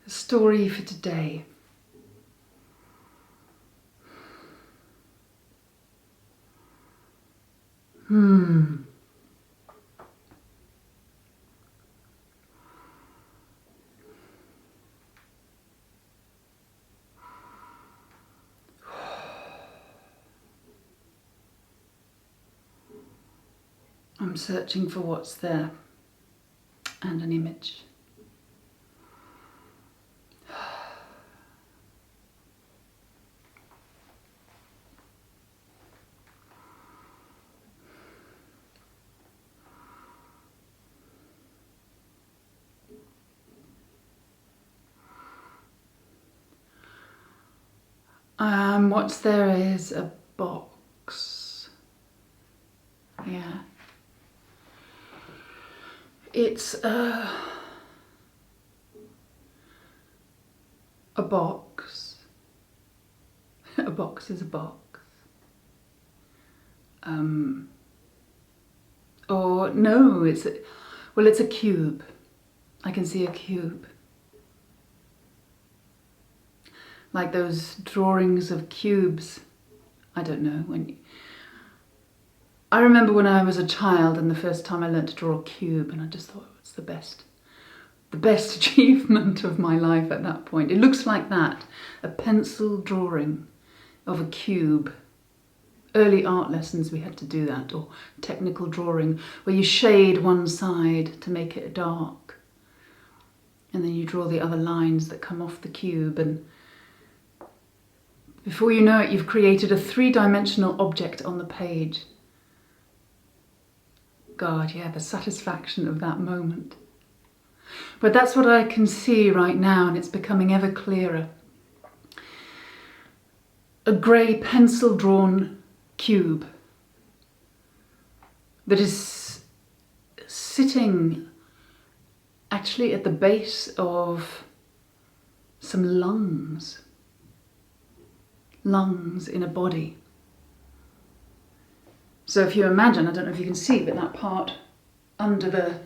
The story for today. I'm searching for what's there and an image. What's there is a box. Yeah. It's a box. A box is a box. Or no, it's a cube. I can see a cube. Like those drawings of cubes. I don't know. I remember when I was a child and the first time I learnt to draw a cube, and I just thought it was the best achievement of my life at that point. It looks like that, a pencil drawing of a cube. Early art lessons we had to do that, or technical drawing, where you shade one side to make it dark. And then you draw the other lines that come off the cube, and before you know it, you've created a three-dimensional object on the page. God, yeah, the satisfaction of that moment. But that's what I can see right now, and it's becoming ever clearer. A grey pencil-drawn cube that is sitting actually at the base of some lungs. Lungs in a body. So if you imagine, I don't know if you can see, but that part under the,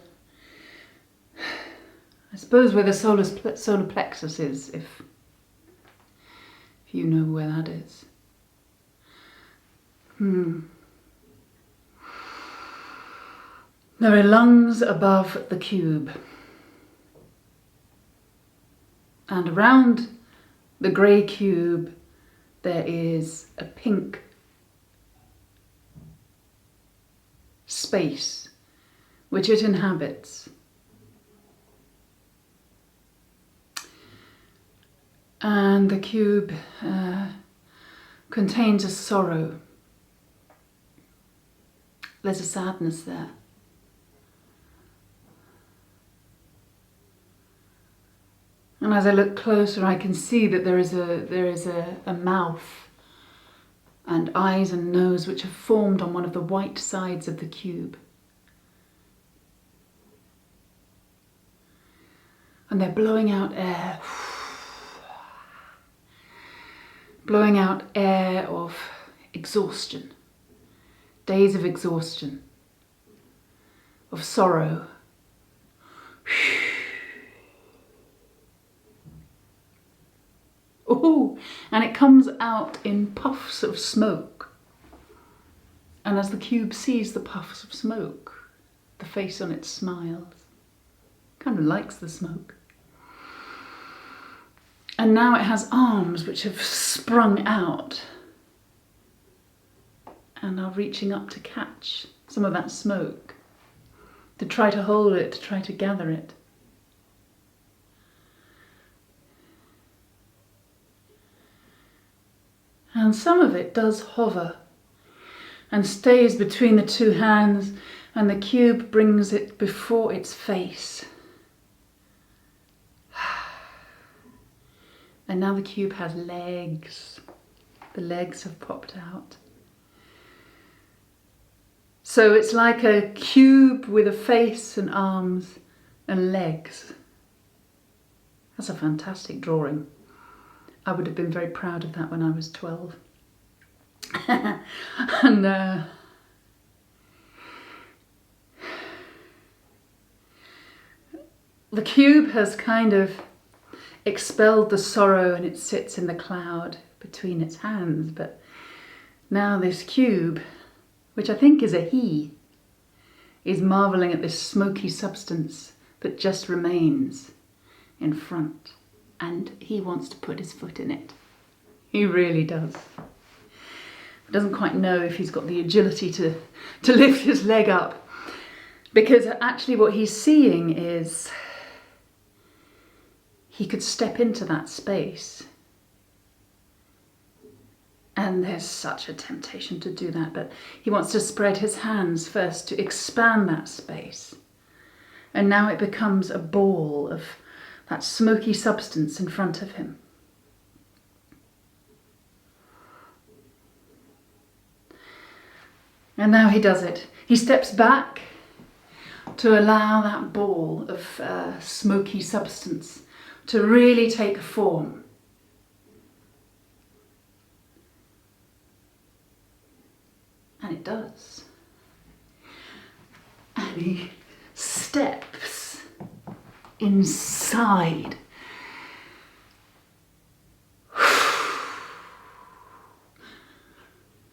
I suppose where the solar plexus is, if you know where that is. There are lungs above the cube. And around the grey cube there is a pink space which it inhabits. And the cube contains a sorrow. There's a sadness there. And as I look closer, I can see that there is a mouth and eyes and nose which have formed on one of the white sides of the cube. And they're blowing out air. Blowing out air of exhaustion. Days of exhaustion. Of sorrow. Ooh, and it comes out in puffs of smoke. And as the cube sees the puffs of smoke, the face on it smiles. Kind of likes the smoke. And now it has arms which have sprung out and are reaching up to catch some of that smoke, to try to hold it, to try to gather it. And some of it does hover and stays between the two hands, and the cube brings it before its face. And now the cube has legs. The legs have popped out. So it's like a cube with a face and arms and legs. That's a fantastic drawing. I would have been very proud of that when I was 12. And the cube has kind of expelled the sorrow and it sits in the cloud between its hands. But now this cube, which I think is a he, is marvelling at this smoky substance that just remains in front. And he wants to put his foot in it. He really does. Doesn't quite know if he's got the agility to lift his leg up. Because actually what he's seeing is he could step into that space. And there's such a temptation to do that, but he wants to spread his hands first to expand that space. And now it becomes a ball of that smoky substance in front of him. And now he does it. He steps back to allow that ball of smoky substance to really take form. And it does. And he steps inside.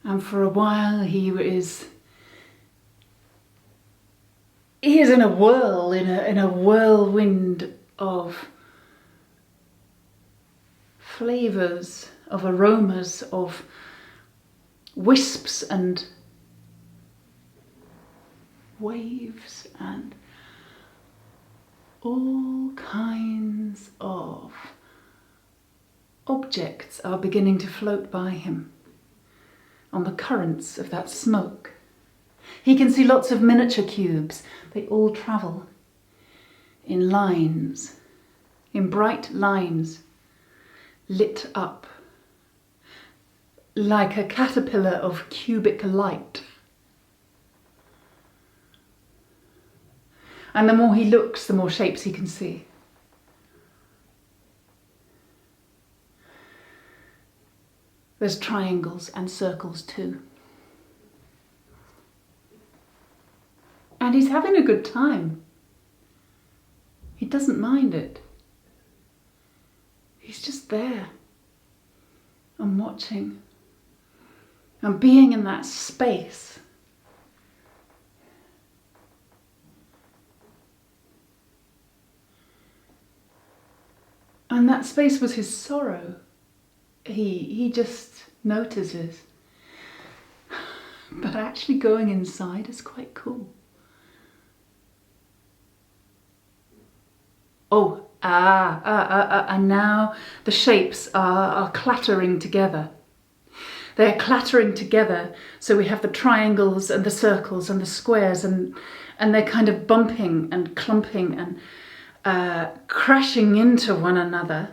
And for a while he is in a whirl, in a whirlwind of flavours, of aromas, of wisps and waves and all kinds of objects are beginning to float by him on the currents of that smoke. He can see lots of miniature cubes. They all travel in lines, in bright lines, lit up like a caterpillar of cubic light. And the more he looks, the more shapes he can see. There's triangles and circles too. And he's having a good time. He doesn't mind it. He's just there and watching and being in that space. And that space was his sorrow. He just notices. But actually going inside is quite cool. Oh, and now the shapes are clattering together. They're clattering together, so we have the triangles and the circles and the squares, and they're kind of bumping and clumping and crashing into one another.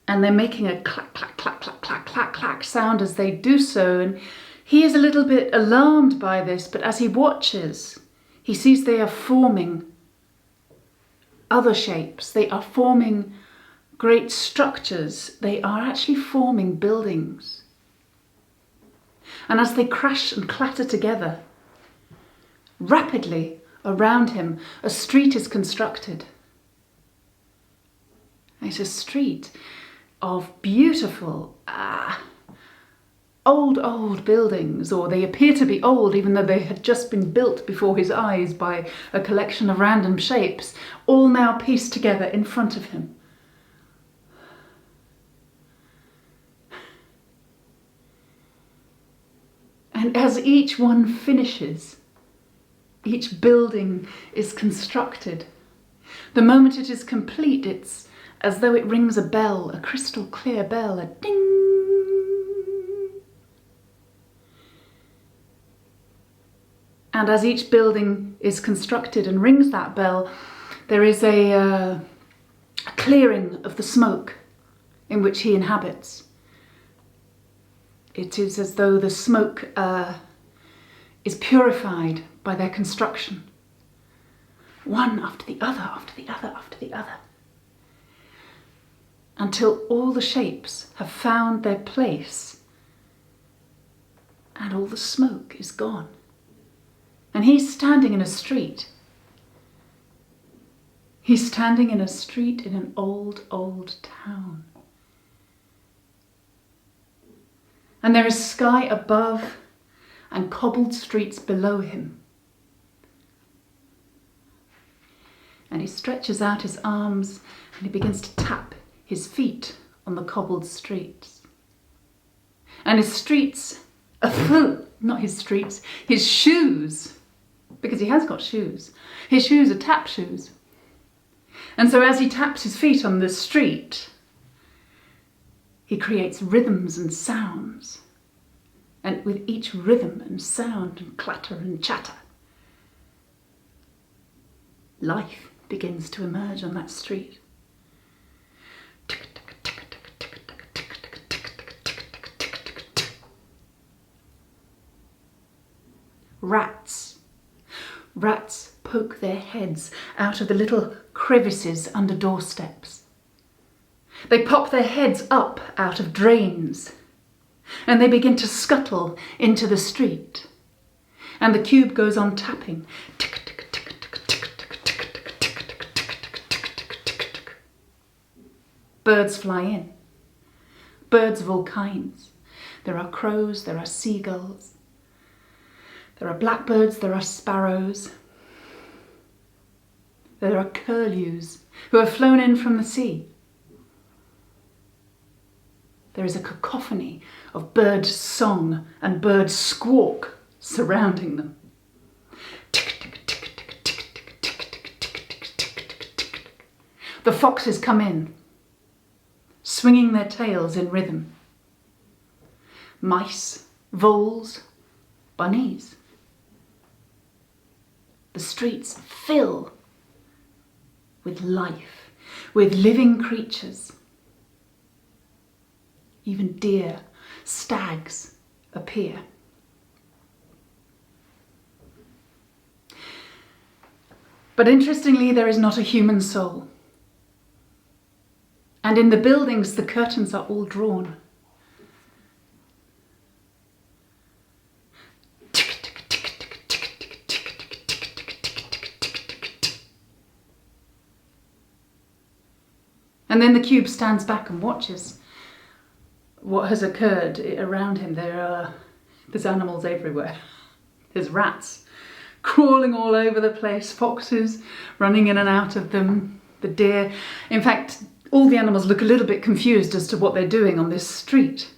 And they're making a clack, clack, clack, clack, clack, clack, clack sound as they do so. And he is a little bit alarmed by this, but as he watches, he sees they are forming other shapes. They are forming great structures. They are actually forming buildings. And as they crash and clatter together, rapidly around him, a street is constructed. It's a street of beautiful, old buildings, or they appear to be old even though they had just been built before his eyes by a collection of random shapes, all now pieced together in front of him. And as each one finishes, each building is constructed. The moment it is complete, it's as though it rings a bell, a crystal clear bell, a ding. And as each building is constructed and rings that bell, there is a clearing of the smoke in which he inhabits. It is as though the smoke is purified by their construction. One after the other, after the other, after the other. Until all the shapes have found their place and all the smoke is gone. And he's standing in a street. He's standing in a street in an old, old town. And there is sky above and cobbled streets below him. And he stretches out his arms and he begins to tap his feet on the cobbled streets. And his streets, not his streets, his shoes, because he has got shoes. His shoes are tap shoes. And so as he taps his feet on the street, he creates rhythms and sounds. And with each rhythm and sound and clatter and chatter, life begins to emerge on that street. Rats poke their heads out of the little crevices under doorsteps. They pop their heads up out of drains and they begin to scuttle into the street. And the cube goes on tapping. Birds fly in. Birds of all kinds. There are crows, there are seagulls, there are blackbirds, there are sparrows. There are curlews who have flown in from the sea. There is a cacophony of bird song and bird squawk surrounding them. The foxes come in, swinging their tails in rhythm. Mice, voles, bunnies. The streets fill with life, with living creatures. Even deer, stags appear. But interestingly, there is not a human soul. And in the buildings, the curtains are all drawn. And then the cube stands back and watches what has occurred around him. There's animals everywhere. There's rats crawling all over the place, foxes running in and out of them, the deer. In fact, all the animals look a little bit confused as to what they're doing on this street.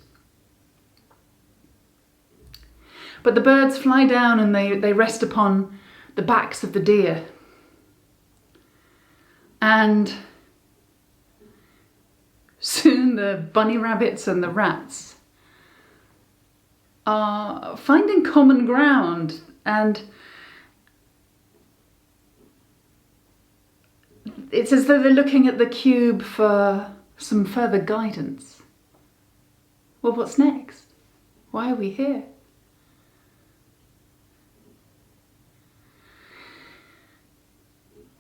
But the birds fly down and they rest upon the backs of the deer. And soon the bunny rabbits and the rats are finding common ground, and it's as though they're looking at the cube for some further guidance. Well, what's next? Why are we here?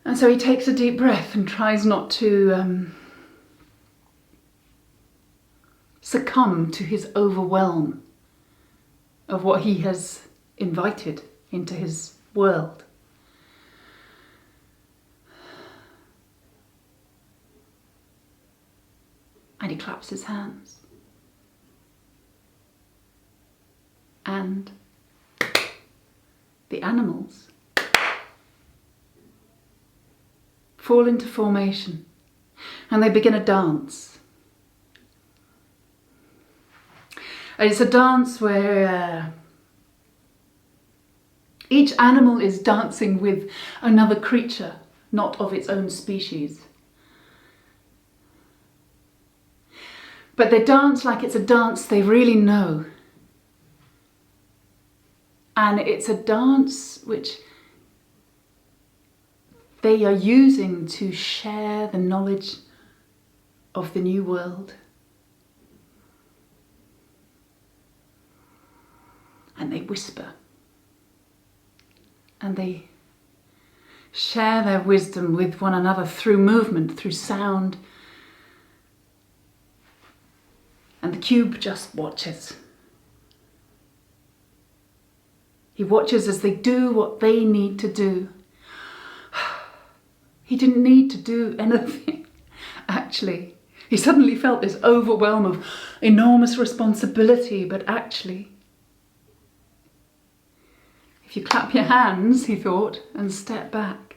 And so he takes a deep breath and tries not to succumb to his overwhelm of what he has invited into his world. And he claps his hands. And the animals fall into formation and they begin a dance. And it's a dance where each animal is dancing with another creature, not of its own species. But they dance like it's a dance they really know. And it's a dance which they are using to share the knowledge of the new world. And they whisper. And they share their wisdom with one another through movement, through sound. And the cube just watches. He watches as they do what they need to do. He didn't need to do anything, actually. He suddenly felt this overwhelm of enormous responsibility, but actually, if you clap your hands, he thought, and step back,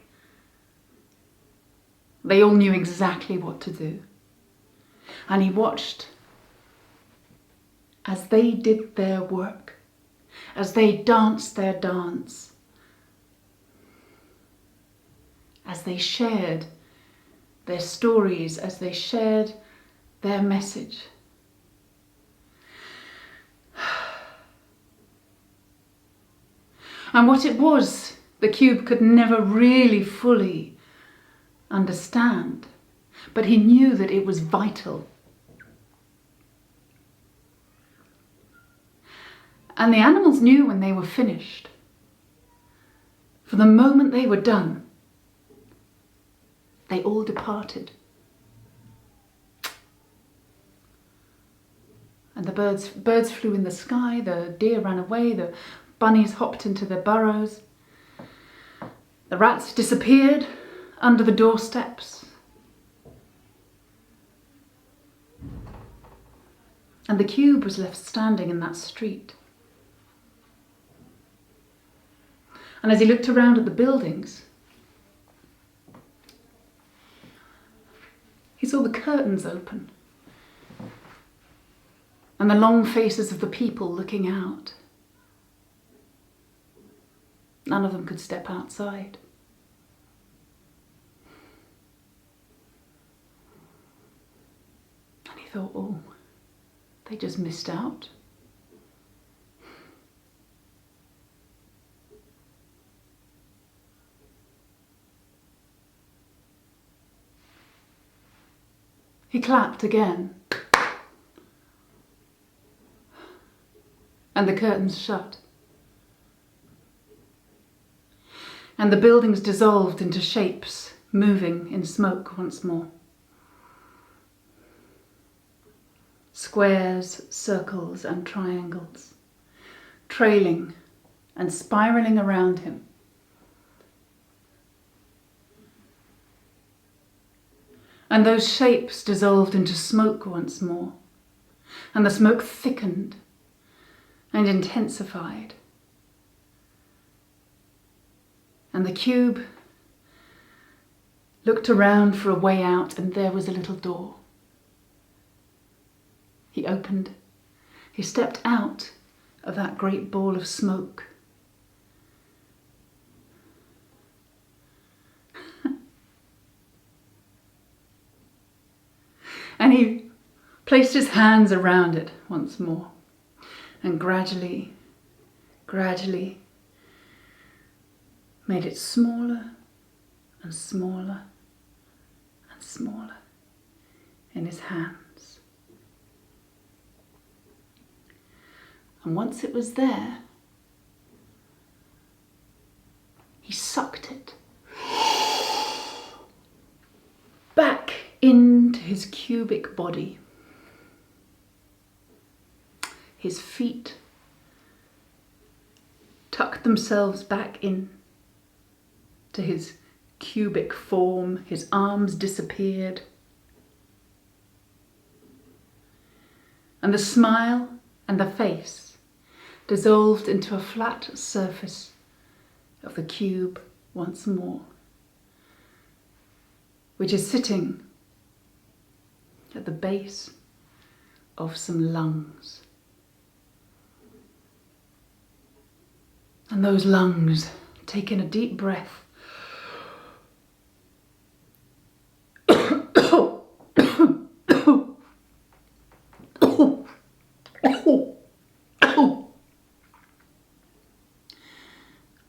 they all knew exactly what to do. And he watched as they did their work, as they danced their dance, as they shared their stories, as they shared their message. And what it was, the cube could never really fully understand, but he knew that it was vital. And the animals knew when they were finished. For the moment they were done, they all departed. And the birds flew in the sky, the deer ran away, the bunnies hopped into their burrows, the rats disappeared under the doorsteps, and the cube was left standing in that street. And as he looked around at the buildings, he saw the curtains open and the long faces of the people looking out. None of them could step outside. And he thought, oh, they just missed out. He clapped again, and the curtains shut, and the buildings dissolved into shapes, moving in smoke once more. Squares, circles, and triangles, trailing and spiraling around him. And those shapes dissolved into smoke once more, and the smoke thickened and intensified. And the cube looked around for a way out, and there was a little door. He opened, he stepped out of that great ball of smoke. And he placed his hands around it once more, and gradually made it smaller and smaller and smaller in his hands. And once it was there, he sucked it back into his cubic body. His feet tucked themselves back in to his cubic form. His arms disappeared. And the smile and the face dissolved into a flat surface of the cube once more, which is sitting at the base of some lungs. And those lungs take in a deep breath.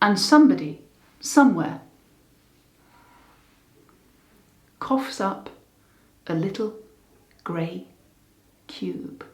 And somebody, somewhere, coughs up a little grey cube.